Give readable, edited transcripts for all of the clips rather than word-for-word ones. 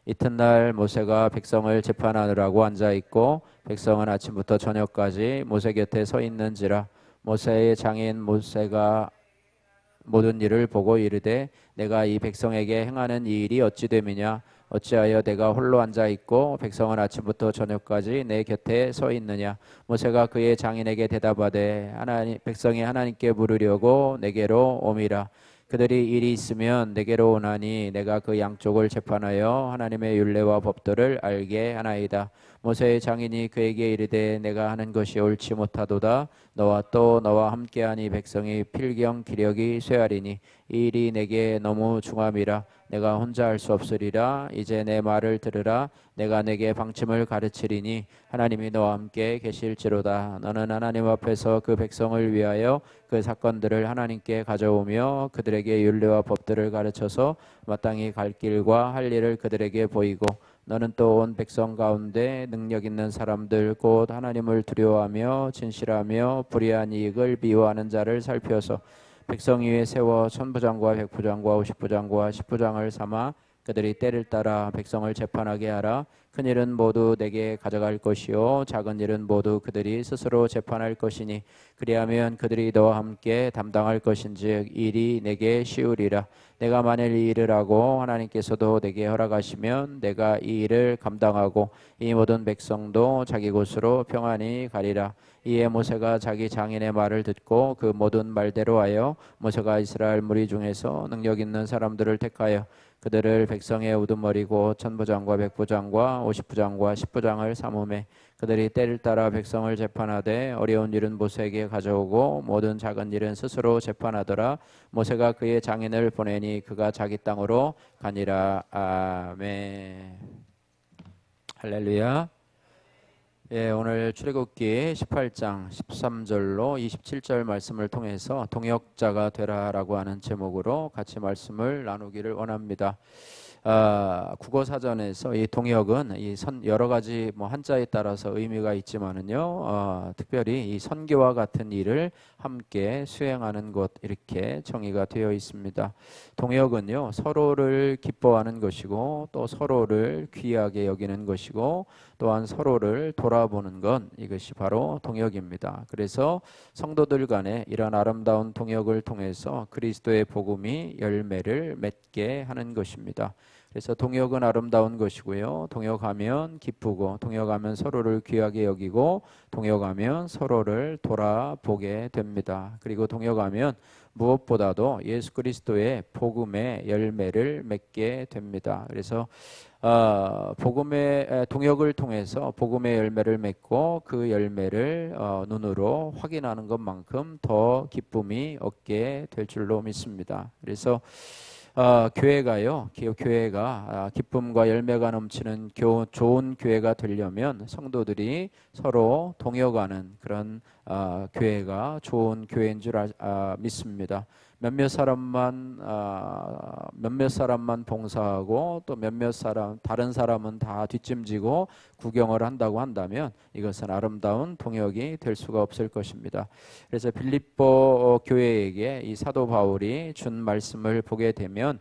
이튿날 모세가 백성을 재판하느라고 앉아 있고 백성은 아침부터 저녁까지 모세 곁에 서 있는지라. 모세의 장인 모세가 모든 일을 보고 이르되 내가 이 백성에게 행하는 이 일이 어찌 됨이냐. 어찌하여 내가 홀로 앉아 있고 백성은 아침부터 저녁까지 내 곁에 서 있느냐. 모세가 그의 장인에게 대답하되 백성이 하나님께 물으려고 내게로 오미라. 그들이 일이 있으면 내게로 오나니 내가 그 양쪽을 재판하여 하나님의 율례와 법도를 알게 하나이다. 모세의 장인이 그에게 이르되 내가 하는 것이 옳지 못하도다. 너와 또 너와 함께하니 백성이 필경 기력이 쇠하리니 이 일이 내게 너무 중함이라. 내가 혼자 할 수 없으리라. 이제 내 말을 들으라. 내가 내게 방침을 가르치리니 하나님이 너와 함께 계실지로다. 너는 하나님 앞에서 그 백성을 위하여 그 사건들을 하나님께 가져오며 그들에게 율례와 법들을 가르쳐서 마땅히 갈 길과 할 일을 그들에게 보이고 너는 또 온 백성 가운데 능력 있는 사람들 곧 하나님을 두려워하며 진실하며 불의한 이익을 미워하는 자를 살펴서 백성 위에 세워 천부장과 백부장과 오십부장과 십부장을 삼아 그들이 때를 따라 백성을 재판하게 하라. 큰 일은 모두 내게 가져갈 것이요 작은 일은 모두 그들이 스스로 재판할 것이니 그리하면 그들이 너와 함께 담당할 것인즉 일이 내게 쉬우리라. 내가 만일 이 일을 하고 하나님께서도 내게 허락하시면 내가 이 일을 감당하고 이 모든 백성도 자기 곳으로 평안히 가리라. 이에 모세가 자기 장인의 말을 듣고 그 모든 말대로 하여 모세가 이스라엘 무리 중에서 능력 있는 사람들을 택하여 그들을 백성의 우두머리고 천부장과 백부장과 오십부장과 십부장을 삼음해 그들이 때를 따라 백성을 재판하되 어려운 일은 모세에게 가져오고 모든 작은 일은 스스로 재판하더라. 모세가 그의 장인을 보내니 그가 자기 땅으로 가니라. 아멘. 할렐루야. 예, 오늘 출애굽기 18장 13절로 27절 말씀을 통해서 동역자가 되라라고 하는 제목으로 같이 말씀을 나누기를 원합니다. 국어 사전에서 이 동역은 여러 가지 한자에 따라서 의미가 있지만은요, 특별히 이 선교와 같은 일을 함께 수행하는 것 이렇게 정의가 되어 있습니다. 동역은요 서로를 기뻐하는 것이고 또 서로를 귀하게 여기는 것이고 또한 서로를 돌아보는 것 이것이 바로 동역입니다. 그래서 성도들 간에 이런 아름다운 동역을 통해서 그리스도의 복음이 열매를 맺게 하는 것입니다. 그래서 동역은 아름다운 것이고요. 동역하면 기쁘고 동역하면 서로를 귀하게 여기고 동역하면 서로를 돌아보게 됩니다. 그리고 동역하면 무엇보다도 예수 그리스도의 복음의 열매를 맺게 됩니다. 그래서 복음의 동역을 통해서 복음의 열매를 맺고 그 열매를 눈으로 확인하는 것만큼 더 기쁨이 얻게 될 줄로 믿습니다. 그래서 교회가 기쁨과 열매가 넘치는 좋은 교회가 되려면 성도들이 서로 동역하는 그런 교회가 좋은 교회인 줄 믿습니다. 몇몇 사람만 봉사하고 또 다른 사람은 다 뒷짐지고 구경을 한다고 한다면 이것은 아름다운 동역이 될 수가 없을 것입니다. 그래서 빌립보 교회에게 이 사도 바울이 준 말씀을 보게 되면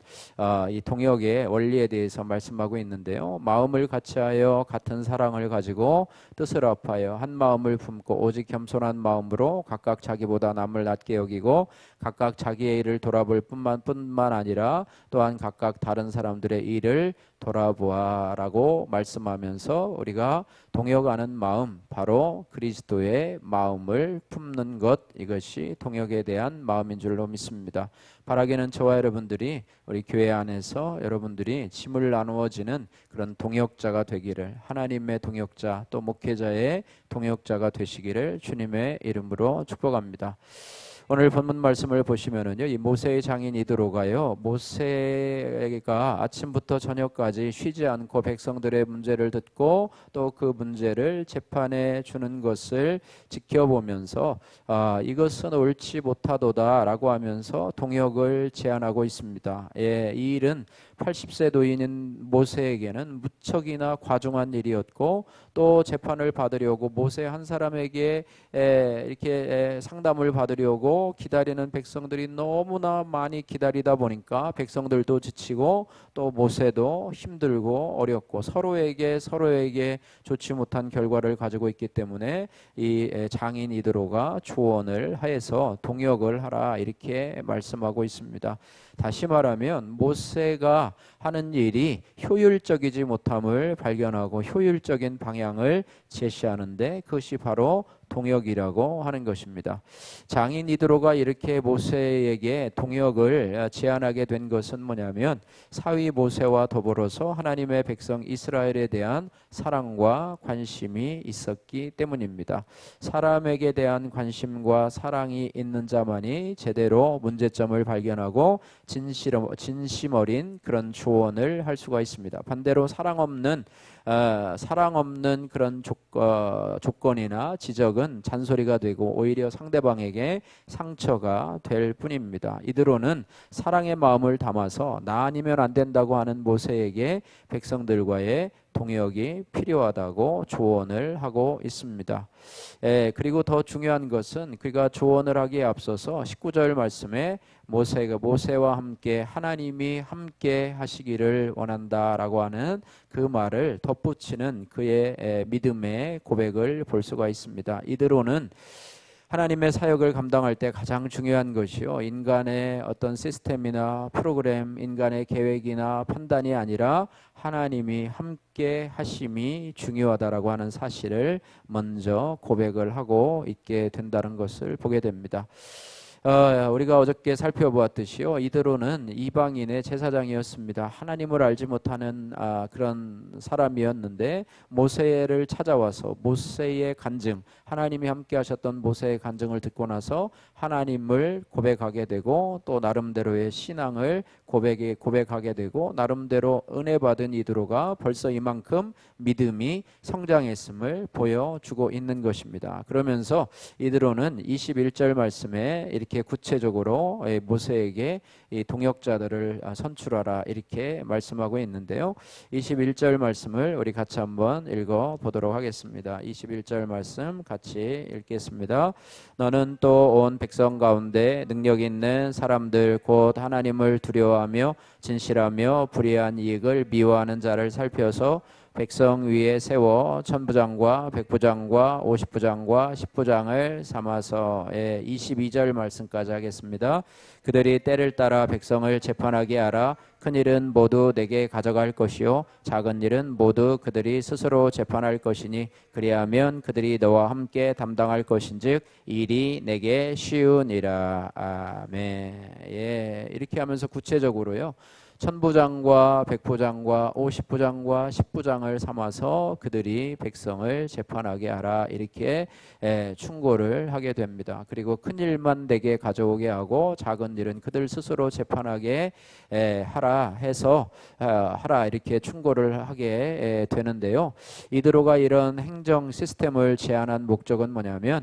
이 동역의 원리에 대해서 말씀하고 있는데요. 마음을 같이하여 같은 사랑을 가지고 뜻을 합하여 한 마음을 품고 오직 겸손한 마음으로 각각 자기보다 남을 낮게 여기고 각각 자기의 일을 돌아볼 뿐만 아니라 또한 각각 다른 사람들의 일을 돌아보아라고 말씀하면서 우리가 동역하는 마음 바로 그리스도의 마음을 품는 것 이것이 동역에 대한 마음인 줄로 믿습니다. 바라기는 저와 여러분들이 우리 교회 안에서 여러분들이 짐을 나누어지는 그런 동역자가 되기를 하나님의 동역자 또 목회자의 동역자가 되시기를 주님의 이름으로 축복합니다. 오늘 본문 말씀을 보시면은요, 이 모세의 장인 이드로가요, 모세가 아침부터 저녁까지 쉬지 않고 백성들의 문제를 듣고 또 그 문제를 재판해 주는 것을 지켜보면서 이것은 옳지 못하도다라고 하면서 동역을 제안하고 있습니다. 이 일은 80세 노인인 모세에게는 무척이나 과중한 일이었고, 또 재판을 받으려고 모세 한 사람에게 이렇게 상담을 받으려고 기다리는 백성들이 너무나 많이 기다리다 보니까 백성들도 지치고 또 모세도 힘들고 어렵고 서로에게 좋지 못한 결과를 가지고 있기 때문에 이 장인 이드로가 조언을 하여서 동역을 하라 이렇게 말씀하고 있습니다. 다시 말하면 모세가 하는 일이 효율적이지 못함을 발견하고 효율적인 방향을 제시하는데 그것이 바로 동역이라고 하는 것입니다. 장인 이드로가 이렇게 모세에게 동역을 제안하게 된 것은 뭐냐면 사위 모세와 더불어서 하나님의 백성 이스라엘에 대한 사랑과 관심이 있었기 때문입니다. 사람에게 대한 관심과 사랑이 있는 자만이 제대로 문제점을 발견하고 진심 어린 그런 조언을 할 수가 있습니다. 반대로 사랑 없는 그런 조건이나 지적은 잔소리가 되고 오히려 상대방에게 상처가 될 뿐입니다. 이드로는 사랑의 마음을 담아서 나 아니면 안 된다고 하는 모세에게 백성들과의 동역이 필요하다고 조언을 하고 있습니다. 그리고 더 중요한 것은 그가 조언을 하기에 앞서서 19절 말씀에 모세와 함께 하나님이 함께 하시기를 원한다라고 하는 그 말을 덧붙이는 그의 믿음의 고백을 볼 수가 있습니다. 이드로는 하나님의 사역을 감당할 때 가장 중요한 것이요, 인간의 어떤 시스템이나 프로그램, 인간의 계획이나 판단이 아니라 하나님이 함께 하심이 중요하다라고 하는 사실을 먼저 고백을 하고 있게 된다는 것을 보게 됩니다. 우리가 어저께 살펴보았듯이요, 이드로는 이방인의 제사장이었습니다. 하나님을 알지 못하는 그런 사람이었는데 모세를 찾아와서 모세의 간증, 하나님이 함께 하셨던 모세의 간증을 듣고 나서 하나님을 고백하게 되고 또 나름대로의 신앙을 고백하게 되고 나름대로 은혜 받은 이드로가 벌써 이만큼 믿음이 성장했음을 보여주고 있는 것입니다. 그러면서 이드로는 21절 말씀에 이렇게 구체적으로 모세에게 이 동역자들을 선출하라 이렇게 말씀하고 있는데요. 21절 말씀을 우리 같이 한번 읽어 보도록 하겠습니다. 21절 말씀 같이 읽겠습니다. 너는 또 온 백성 가운데 능력 있는 사람들 곧 하나님을 두려워하며 진실하며 불의한 이익을 미워하는 자를 살펴서 백성 위에 세워 천부장과 백부장과 50부장과 10부장을 삼아서 22절 말씀까지 하겠습니다. 그들이 때를 따라 백성을 재판하게 하라. 큰 일은 모두 내게 가져갈 것이요 작은 일은 모두 그들이 스스로 재판할 것이니 그리하면 그들이 너와 함께 담당할 것인즉 일이 내게 쉬우니라. 아멘. 이렇게 하면서 구체적으로요, 천부장과 백부장과 50부장과 10부장을 삼아서 그들이 백성을 재판하게 하라 이렇게 충고를 하게 됩니다. 그리고 큰 일만 내게 가져오게 하고 작은 일은 그들 스스로 재판하게 하라 해서 하라 이렇게 충고를 하게 되는데요. 이드로가 이런 행정 시스템을 제안한 목적은 뭐냐면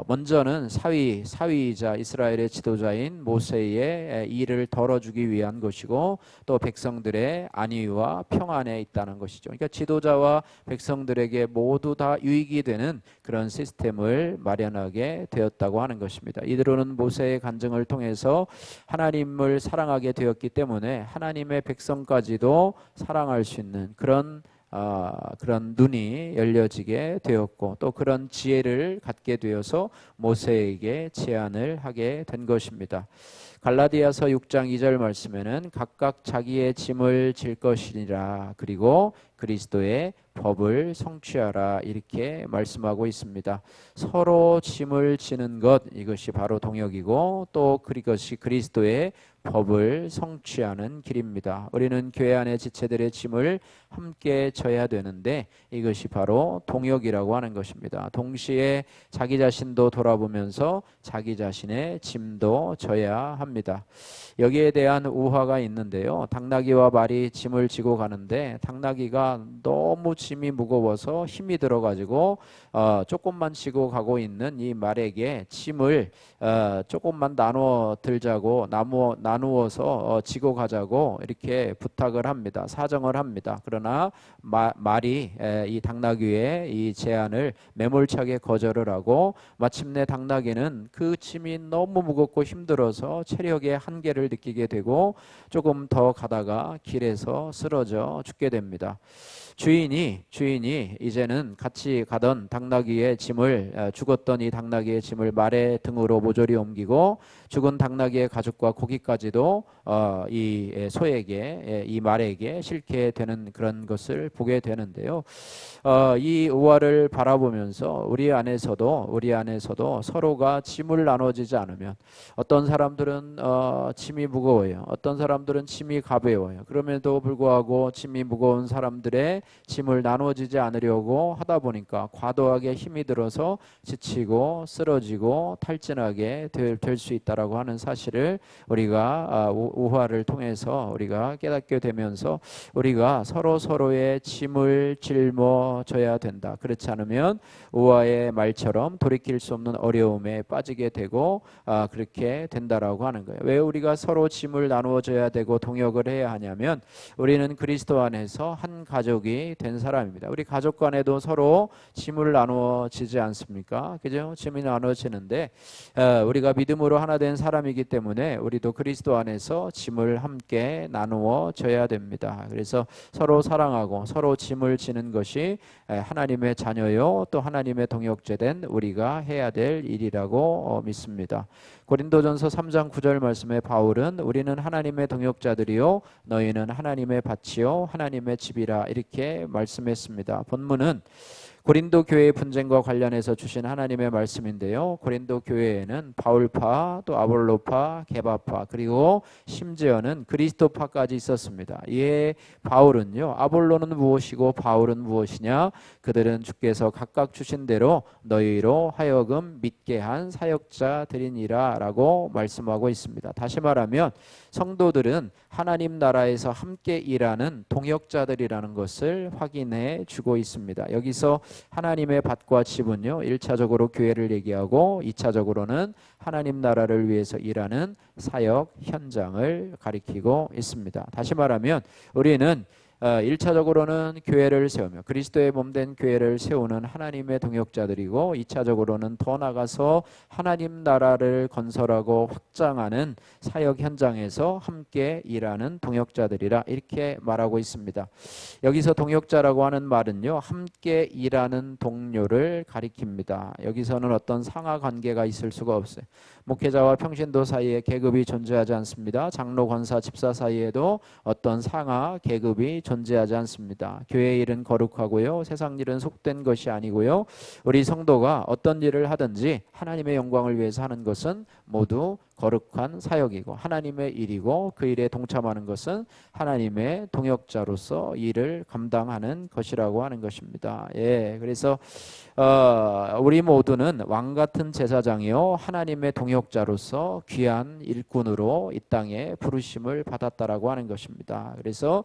먼저는 사위이자 이스라엘의 지도자인 모세의 일을 덜어주기 위한 것이고 또 백성들의 안위와 평안에 있다는 것이죠. 그러니까 지도자와 백성들에게 모두 다 유익이 되는 그런 시스템을 마련하게 되었다고 하는 것입니다. 이드로는 모세의 간증을 통해서 하나님을 사랑하게 되었기 때문에 하나님의 백성까지도 사랑할 수 있는 그런 눈이 열려지게 되었고 또 그런 지혜를 갖게 되어서 모세에게 제안을 하게 된 것입니다. 갈라디아서 6장 2절 말씀에는 각각 자기의 짐을 질 것이니라 그리고 그리스도의 법을 성취하라 이렇게 말씀하고 있습니다. 서로 짐을 지는 것, 이것이 바로 동역이고 또 그것이 그리스도의 법을 성취하는 길입니다. 우리는 교회 안의 지체들의 짐을 함께 져야 되는데 이것이 바로 동역이라고 하는 것입니다. 동시에 자기 자신도 돌아보면서 자기 자신의 짐도 져야 합니다. 합니다. 여기에 대한 우화가 있는데요. 당나귀와 말이 짐을 지고 가는데 당나귀가 너무 짐이 무거워서 힘이 들어가지고 조금만 지고 가고 있는 이 말에게 짐을 조금만 나누어 들자고 나누어서 지고 가자고 이렇게 부탁을 합니다. 사정을 합니다. 그러나 말이 이 당나귀의 이 제안을 매몰차게 거절을 하고 마침내 당나귀는 그 짐이 너무 무겁고 힘들어서 체력의 한계를 느끼게 되고 조금 더 가다가 길에서 쓰러져 죽게 됩니다. 주인이 이제는 같이 가던 당나귀의 짐을 죽었던 이 당나귀의 짐을 말의 등으로 모조리 옮기고 죽은 당나귀의 가죽과 고기까지도 이 소에게 이 말에게 실게 되는 그런 것을 보게 되는데요. 이 우화를 바라보면서 우리 안에서도 서로가 짐을 나눠지지 않으면 어떤 사람들은 짐이 무거워요. 어떤 사람들은 짐이 가벼워요. 그럼에도 불구하고 짐이 무거운 사람들의 짐을 나눠지지 않으려고 하다 보니까 과도하게 힘이 들어서 지치고 쓰러지고 탈진하게 될 수 있다라고 하는 사실을 우리가 우화를 통해서 우리가 깨닫게 되면서 우리가 서로의 짐을 짊어져야 된다. 그렇지 않으면 우화의 말처럼 돌이킬 수 없는 어려움에 빠지게 되고 그렇게 된다라고 하는 거예요. 왜 우리가 서로 짐을 나누어줘야 되고 동역을 해야 하냐면 우리는 그리스도 안에서 한 가족이 된 사람입니다. 우리 가족 간에도 서로 짐을 나누어지지 않습니까? 그죠? 짐이 나누어지는데 우리가 믿음으로 하나 된 사람이기 때문에 우리도 그리스도 안에서 짐을 함께 나누어져야 됩니다. 그래서 서로 사랑하고 서로 짐을 지는 것이 하나님의 자녀요 또 하나님의 동역자된 우리가 해야 될 일이라고 믿습니다. 고린도전서 3장 9절 말씀에 바울은 우리는 하나님의 동역자들이요 너희는 하나님의 밭이요 하나님의 집이라 이렇게 말씀했습니다. 본문은 고린도 교회의 분쟁과 관련해서 주신 하나님의 말씀인데요. 고린도 교회에는 바울파, 또 아볼로파, 게바파, 그리고 심지어는 그리스도파까지 있었습니다. 이에 바울은요, 아볼로는 무엇이고 바울은 무엇이냐? 그들은 주께서 각각 주신 대로 너희로 하여금 믿게 한 사역자들이니라 라고 말씀하고 있습니다. 다시 말하면 성도들은 하나님 나라에서 함께 일하는 동역자들이라는 것을 확인해 주고 있습니다. 여기서 하나님의 밭과 집은요 1차적으로 교회를 얘기하고 2차적으로는 하나님 나라를 위해서 일하는 사역 현장을 가리키고 있습니다. 다시 말하면 우리는 1차적으로는 교회를 세우며 그리스도의 몸된 교회를 세우는 하나님의 동역자들이고 2차적으로는 더 나가서 하나님 나라를 건설하고 확장하는 사역 현장에서 함께 일하는 동역자들이라 이렇게 말하고 있습니다. 여기서 동역자라고 하는 말은요 함께 일하는 동료를 가리킵니다. 여기서는 어떤 상하 관계가 있을 수가 없어요. 목회자와 평신도 사이에 계급이 존재하지 않습니다. 장로, 권사, 집사 사이에도 어떤 상하 계급이 존재하지 않습니다. 교회 일은 거룩하고요. 세상 일은 속된 것이 아니고요. 우리 성도가 어떤 일을 하든지 하나님의 영광을 위해서 하는 것은 모두 거룩한 사역이고 하나님의 일이고 그 일에 동참하는 것은 하나님의 동역자로서 일을 감당하는 것이라고 하는 것입니다. 그래서 우리 모두는 왕 같은 제사장이요 하나님의 동역자로서 귀한 일꾼으로 이 땅에 부르심을 받았다라고 하는 것입니다. 그래서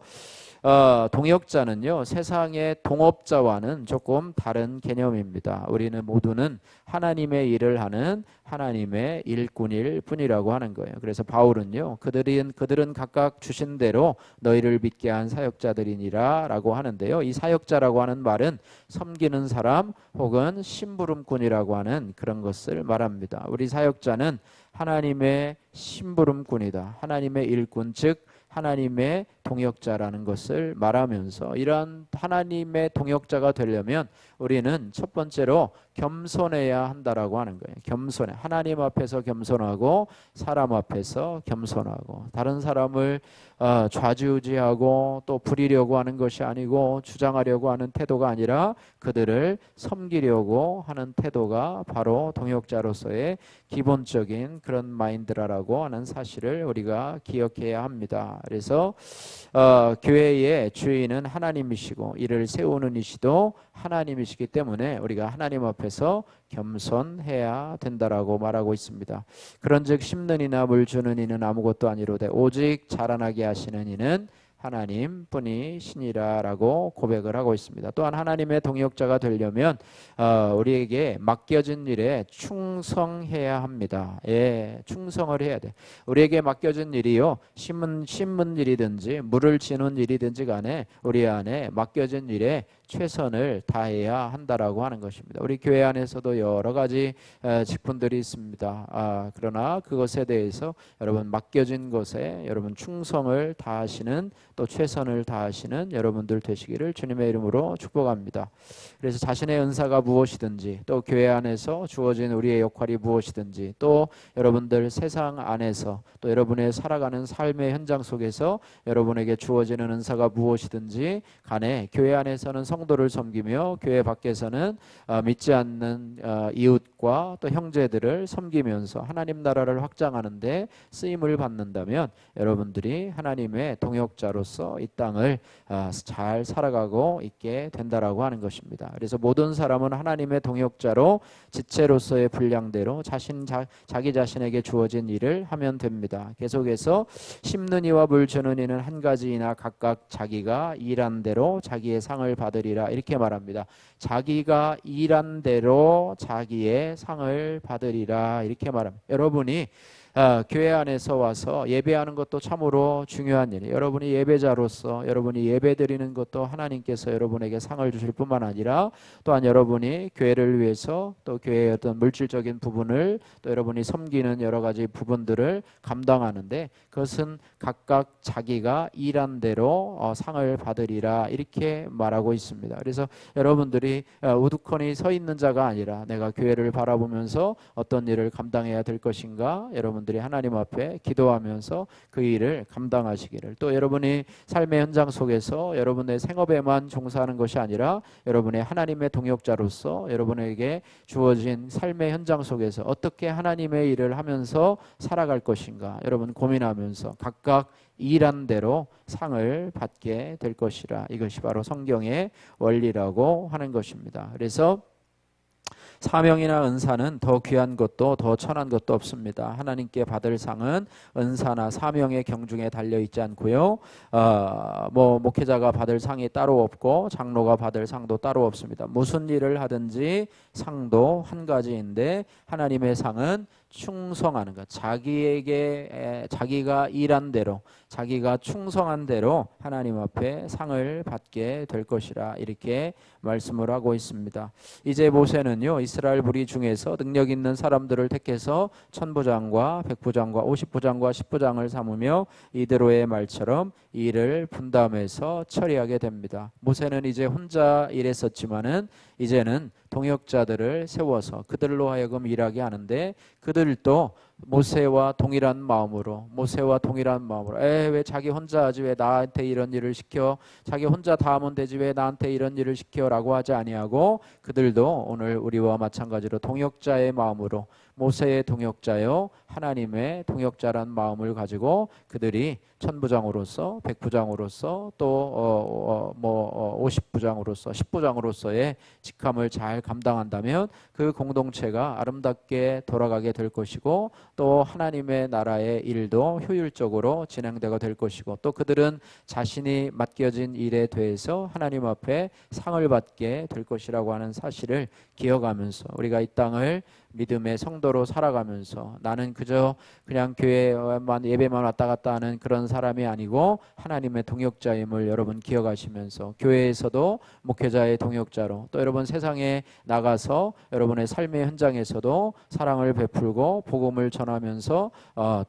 동역자는요 세상의 동업자와는 조금 다른 개념입니다. 우리는 모두는 하나님의 일을 하는 하나님의 일꾼일 뿐이라고 하는 거예요. 그래서 바울은요 그들은 각각 주신 대로 너희를 믿게 한 사역자들이니라 라고 하는데요. 이 사역자라고 하는 말은 섬기는 사람 혹은 심부름꾼이라고 하는 그런 것을 말합니다. 우리 사역자는 하나님의 심부름꾼이다. 하나님의 일꾼 즉 하나님의 동역자라는 것을 말하면서 이러한 하나님의 동역자가 되려면 우리는 첫 번째로 겸손해야 한다라고 하는 거예요. 겸손해. 하나님 앞에서 겸손하고 사람 앞에서 겸손하고 다른 사람을 좌지우지하고 또 부리려고 하는 것이 아니고 주장하려고 하는 태도가 아니라 그들을 섬기려고 하는 태도가 바로 동역자로서의 기본적인 그런 마인드라고 하는 사실을 우리가 기억해야 합니다. 그래서 교회의 주인은 하나님이시고 이를 세우는 이시도 하나님이시기 때문에 우리가 하나님 앞에서 겸손해야 된다라고 말하고 있습니다. 그런즉 심는 이나 물 주는 이는 아무것도 아니로되 오직 자라나게 하시는 이는 하나님 뿐이시니라라고 고백을 하고 있습니다. 또한 하나님의 동역자가 되려면 우리에게 맡겨진 일에 충성해야 합니다. 예, 충성을 해야 돼. 우리에게 맡겨진 일이요, 심은 일이든지 물을 지는 일이든지 간에 우리 안에 맡겨진 일에 최선을 다해야 한다라고 하는 것입니다. 우리 교회 안에서도 여러 가지 직분들이 있습니다. 그러나 그것에 대해서 여러분 맡겨진 것에 여러분 충성을 다하시는, 또 최선을 다하시는 여러분들 되시기를 주님의 이름으로 축복합니다. 그래서 자신의 은사가 무엇이든지, 또 교회 안에서 주어진 우리의 역할이 무엇이든지, 또 여러분들 세상 안에서 또 여러분의 살아가는 삶의 현장 속에서 여러분에게 주어지는 은사가 무엇이든지 간에 교회 안에서는 성도를 섬기며 교회 밖에서는 믿지 않는 이웃과 또 형제들을 섬기면서 하나님 나라를 확장하는데 쓰임을 받는다면 여러분들이 하나님의 동역자로서 이 땅을 잘 살아가고 있게 된다라고 하는 것입니다. 그래서 모든 사람은 하나님의 동역자로 지체로서의 분량대로 자기 자신에게 주어진 일을 하면 됩니다. 계속해서 심는 이와 물 주는 이는 한 가지이나 각각 자기가 일한 대로 자기의 상을 받으리라, 이렇게 말합니다. 자기가 일한 대로 자기의 상을 받으리라, 이렇게 말합니다. 여러분이 교회 안에서 와서 예배하는 것도 참으로 중요한 일이에요. 여러분이 예배자로서 여러분이 예배드리는 것도 하나님께서 여러분에게 상을 주실 뿐만 아니라, 또한 여러분이 교회를 위해서 또 교회의 어떤 물질적인 부분을, 또 여러분이 섬기는 여러 가지 부분들을 감당하는데 그것은 각각 자기가 일한 대로 상을 받으리라, 이렇게 말하고 있습니다. 그래서 여러분들이 우두커니 서 있는 자가 아니라 내가 교회를 바라보면서 어떤 일을 감당해야 될 것인가, 여러분들이 하나님 앞에 기도하면서 그 일을 감당하시기를, 또 여러분이 삶의 현장 속에서 여러분의 생업에만 종사하는 것이 아니라 여러분의 하나님의 동역자로서 여러분에게 주어진 삶의 현장 속에서 어떻게 하나님의 일을 하면서 살아갈 것인가 여러분 고민하면서 각각 일한 대로 상을 받게 될 것이라, 이것이 바로 성경의 원리라고 하는 것입니다. 그래서 사명이나 은사는 더 귀한 것도 더 천한 것도 없습니다. 하나님께 받을 상은 은사나 사명의 경중에 달려 있지 않고요, 목회자가 받을 상이 따로 없고 장로가 받을 상도 따로 없습니다. 무슨 일을 하든지 상도 한 가지인데 하나님의 상은 충성하는 것, 자기가 일한 대로 자기가 충성한 대로 하나님 앞에 상을 받게 될 것이라, 이렇게 말씀을 하고 있습니다. 이제 모세는요, 이스라엘 무리 중에서 능력 있는 사람들을 택해서 천부장과 백부장과 50부장과 10부장을 삼으며 이대로의 말처럼 일을 분담해서 처리하게 됩니다. 모세는 이제 혼자 일했었지만은 이제는 동역자들을 세워서 그들로 하여금 일하게 하는데, 그들도 모세와 동일한 마음으로 왜 자기 혼자 하지, 왜 나한테 이런 일을 시켜, 자기 혼자 다 하면 되지 왜 나한테 이런 일을 시켜라고 하지 아니하고, 그들도 오늘 우리와 마찬가지로 동역자의 마음으로, 모세의 동역자요 하나님의 동역자란 마음을 가지고 그들이 천부장으로서 백부장으로서 또 50부장으로서 10부장으로서의 직함을 잘 감당한다면 그 공동체가 아름답게 돌아가게 될 것이고, 또 하나님의 나라의 일도 효율적으로 진행되게 될 것이고, 또 그들은 자신이 맡겨진 일에 대해서 하나님 앞에 상을 받게 될 것이라고 하는 사실을 기억하면서 우리가 이 땅을 믿음의 성도로 살아가면서 나는 그냥 교회만 예배만 왔다 갔다 하는 그런 사람이 아니고 하나님의 동역자임을 여러분 기억하시면서, 교회에서도 목회자의 동역자로, 또 여러분 세상에 나가서 여러분의 삶의 현장에서도 사랑을 베풀고 복음을 전하면서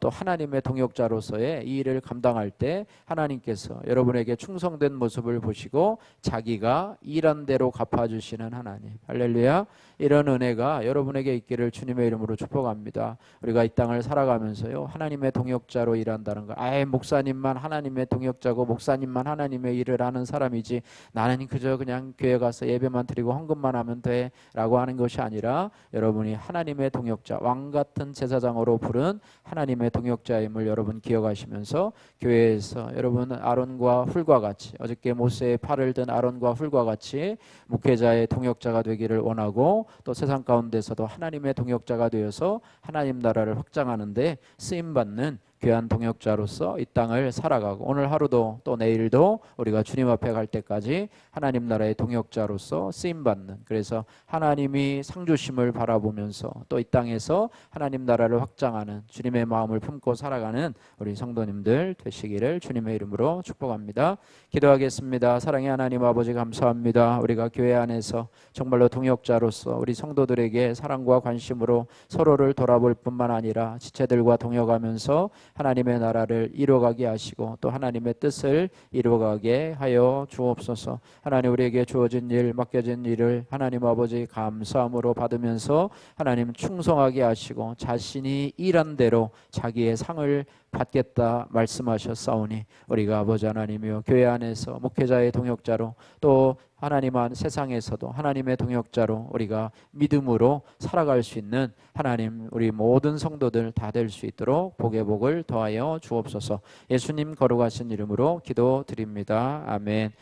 또 하나님의 동역자로서의 이 일을 감당할 때 하나님께서 여러분에게 충성된 모습을 보시고 자기가 일한 대로 갚아주시는 하나님, 할렐루야, 이런 은혜가 여러분에게 있기를 주님의 이름으로 축복합니다. 우리가 이 땅을 살아가면서요, 하나님의 동역자로 일한다는 거. 아예 목사님만 하나님의 동역자고 목사님만 하나님의 일을 하는 사람이지 나는 그저 그냥 교회 가서 예배만 드리고 헌금만 하면 돼 라고 하는 것이 아니라, 여러분이 하나님의 동역자, 왕 같은 제사장으로 부른 하나님의 동역자임을 여러분 기억하시면서 교회에서 여러분 아론과 훌과 같이, 어저께 모세의 팔을 든 아론과 훌과 같이 목회자의 동역자가 되기를 원하고, 또 세상 가운데서도 하나님의 동역자가 되어서 하나님 나라를 확장하는데 쓰임받는 귀한 동역자로서 이 땅을 살아가고, 오늘 하루도 또 내일도 우리가 주님 앞에 갈 때까지 하나님 나라의 동역자로서 쓰임받는, 그래서 하나님이 상주심을 바라보면서 또 이 땅에서 하나님 나라를 확장하는 주님의 마음을 품고 살아가는 우리 성도님들 되시기를 주님의 이름으로 축복합니다. 기도하겠습니다. 사랑의 하나님 아버지, 감사합니다. 우리가 교회 안에서 정말로 동역자로서 우리 성도들에게 사랑과 관심으로 서로를 돌아볼 뿐만 아니라 지체들과 동역하면서 하나님의 나라를 이루어가게 하시고 또 하나님의 뜻을 이루어가게 하여 주옵소서. 하나님, 우리에게 주어진 일, 맡겨진 일을 하나님 아버지 감사함으로 받으면서 하나님 충성하게 하시고 자신이 일한 대로 자기의 상을 받겠다 말씀하셨사오니, 우리가 아버지 하나님이여 교회 안에서 목회자의 동역자로, 또 하나님 안 세상에서도 하나님의 동역자로 우리가 믿음으로 살아갈 수 있는 하나님, 우리 모든 성도들 다 될 수 있도록 복의 복을 더하여 주옵소서. 예수님 거룩하신 이름으로 기도드립니다. 아멘.